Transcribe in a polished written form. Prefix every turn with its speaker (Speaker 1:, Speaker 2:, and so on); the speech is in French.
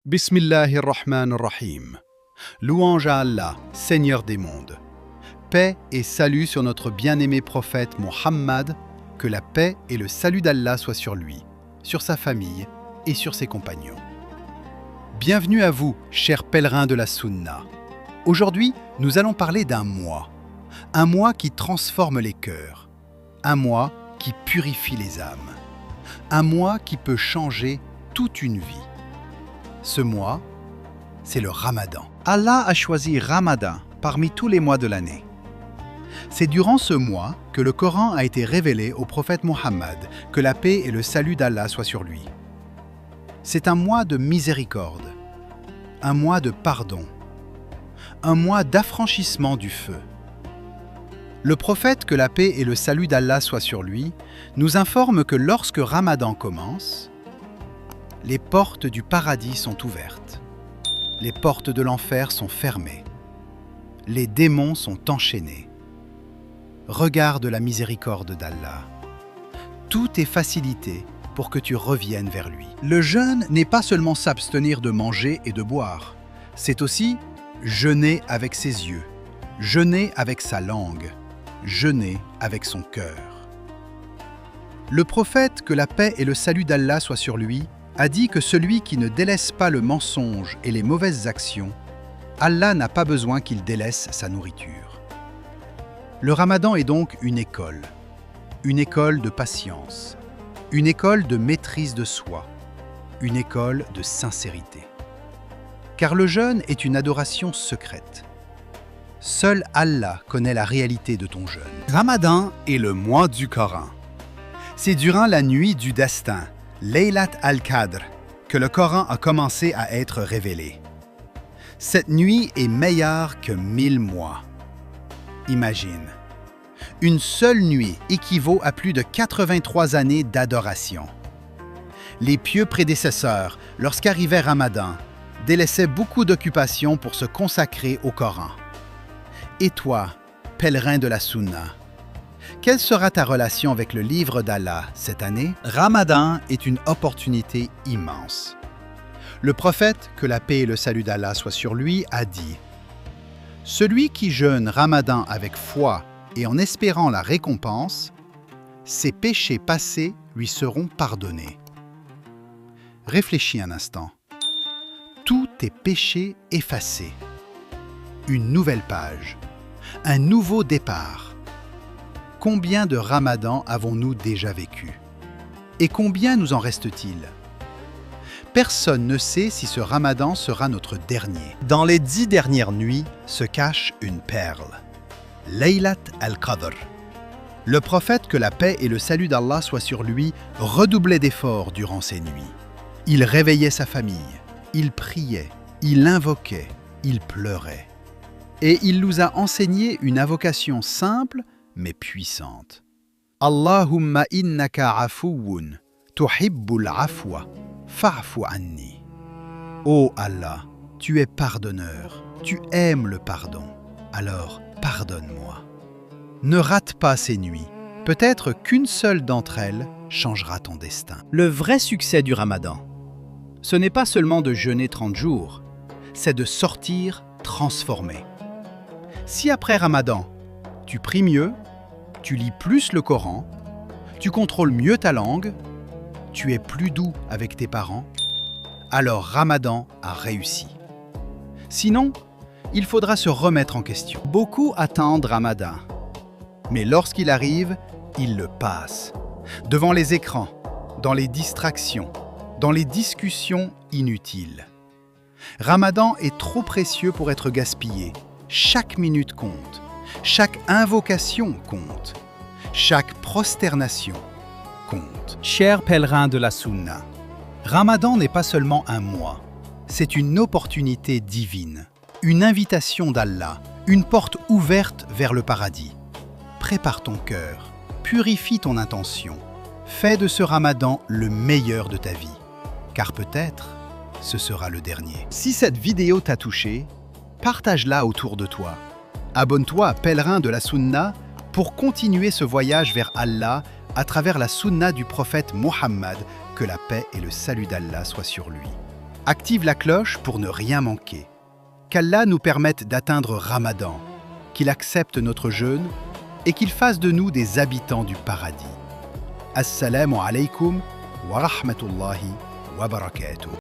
Speaker 1: Bismillahirrahmanirrahim. Louange à Allah, Seigneur des mondes. Paix et salut sur notre bien-aimé prophète Mohammed, que la paix et le salut d'Allah soient sur lui, sur sa famille et sur ses compagnons. Bienvenue à vous, chers pèlerins de la Sunna. Aujourd'hui, nous allons parler d'un mois qui transforme les cœurs, un mois qui purifie les âmes, un mois qui peut changer toute une vie. Ce mois, c'est le Ramadan. Allah a choisi Ramadan parmi tous les mois de l'année. C'est durant ce mois que le Coran a été révélé au prophète Mohammed, que la paix et le salut d'Allah soient sur lui. C'est un mois de miséricorde, un mois de pardon, un mois d'affranchissement du feu. Le prophète, que la paix et le salut d'Allah soient sur lui, nous informe que lorsque Ramadan commence, les portes du paradis sont ouvertes, les portes de l'enfer sont fermées, les démons sont enchaînés. Regarde la miséricorde d'Allah. Tout est facilité pour que tu reviennes vers lui. Le jeûne n'est pas seulement s'abstenir de manger et de boire, c'est aussi jeûner avec ses yeux, jeûner avec sa langue, jeûner avec son cœur. Le prophète, que la paix et le salut d'Allah soient sur lui, a dit que celui qui ne délaisse pas le mensonge et les mauvaises actions, Allah n'a pas besoin qu'il délaisse sa nourriture. Le Ramadan est donc une école de patience, une école de maîtrise de soi, une école de sincérité. Car le jeûne est une adoration secrète. Seul Allah connaît la réalité de ton jeûne. Ramadan est le mois du Coran. C'est durant la nuit du destin, Laylat al-Qadr, que le Coran a commencé à être révélé. Cette nuit est meilleure que 1000 mois. Imagine, une seule nuit équivaut à plus de 83 années d'adoration. Les pieux prédécesseurs, lorsqu'arrivait Ramadan, délaissaient beaucoup d'occupations pour se consacrer au Coran. Et toi, pèlerin de la Sunna, quelle sera ta relation avec le livre d'Allah cette année? Ramadan est une opportunité immense. Le prophète, que la paix et le salut d'Allah soient sur lui, a dit « Celui qui jeûne Ramadan avec foi et en espérant la récompense, ses péchés passés lui seront pardonnés. » Réfléchis un instant. Tous tes péchés effacés. Une nouvelle page. Un nouveau départ. Combien de ramadans avons-nous déjà vécu? Et combien nous en reste-t-il? Personne ne sait si ce ramadan sera notre dernier. Dans les 10 dernières nuits se cache une perle. Laylat al-Qadr. Le prophète, que la paix et le salut d'Allah soient sur lui, redoublait d'efforts durant ces nuits. Il réveillait sa famille, il priait, il invoquait, il pleurait. Et il nous a enseigné une invocation simple mais puissante. Allahumma innaka afouun, tuhibbul afwa, fa'fu anni. Ô Allah, tu es pardonneur, tu aimes le pardon, alors pardonne-moi. Ne rate pas ces nuits, peut-être qu'une seule d'entre elles changera ton destin. Le vrai succès du Ramadan, ce n'est pas seulement de jeûner 30 jours, c'est de sortir transformé. Si après Ramadan, tu pries mieux, tu lis plus le Coran, tu contrôles mieux ta langue, tu es plus doux avec tes parents, alors Ramadan a réussi. Sinon, il faudra se remettre en question. Beaucoup attendent Ramadan, mais lorsqu'il arrive, ils le passent. Devant les écrans, dans les distractions, dans les discussions inutiles. Ramadan est trop précieux pour être gaspillé. Chaque minute compte. Chaque invocation compte. Chaque prosternation compte. Chers pèlerins de la Sunna, Ramadan n'est pas seulement un mois, c'est une opportunité divine, une invitation d'Allah, une porte ouverte vers le paradis. Prépare ton cœur, purifie ton intention, fais de ce Ramadan le meilleur de ta vie, car peut-être ce sera le dernier. Si cette vidéo t'a touché, partage-la autour de toi. Abonne-toi à Pèlerin de la Sunna pour continuer ce voyage vers Allah à travers la Sunna du prophète Mohammed, que la paix et le salut d'Allah soient sur lui. Active la cloche pour ne rien manquer. Qu'Allah nous permette d'atteindre Ramadan, qu'il accepte notre jeûne et qu'il fasse de nous des habitants du paradis. Assalamu alaikum wa rahmatullahi wa barakatuh.